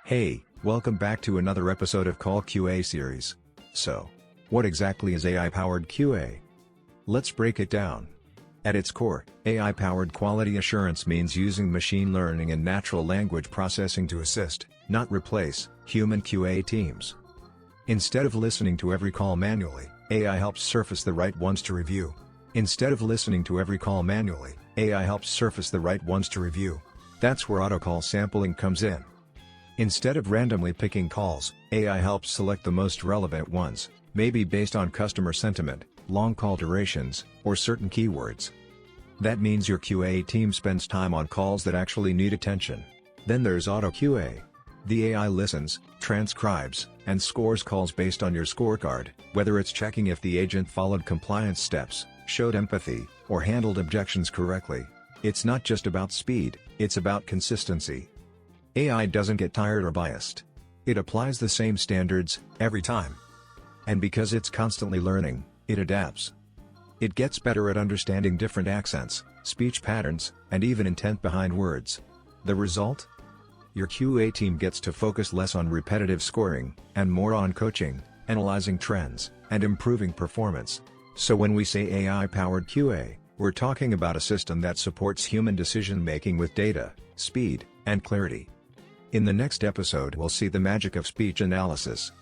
Hey, welcome back to another episode of Call QA series. So, what exactly is AI-powered QA? Let's break it down. At its core, AI-powered quality assurance means using machine learning and natural language processing to assist, not replace, human QA teams. Instead of listening to every call manually, AI helps surface the right ones to review. That's where auto-call sampling comes in. Instead of randomly picking calls, AI helps select the most relevant ones, maybe based on customer sentiment, long call durations, or certain keywords. That means your QA team spends time on calls that actually need attention. Then there's Auto QA. The AI listens, transcribes, and scores calls based on your scorecard, whether it's checking if the agent followed compliance steps, showed empathy, or handled objections correctly. It's not just about speed, it's about consistency. AI doesn't get tired or biased. It applies the same standards, every time. And because it's constantly learning, it adapts. It gets better at understanding different accents, speech patterns, and even intent behind words. The result? Your QA team gets to focus less on repetitive scoring, and more on coaching, analyzing trends, and improving performance. So when we say AI-powered QA, we're talking about a system that supports human decision-making with data, speed, and clarity. In the next episode we'll see the magic of speech analysis,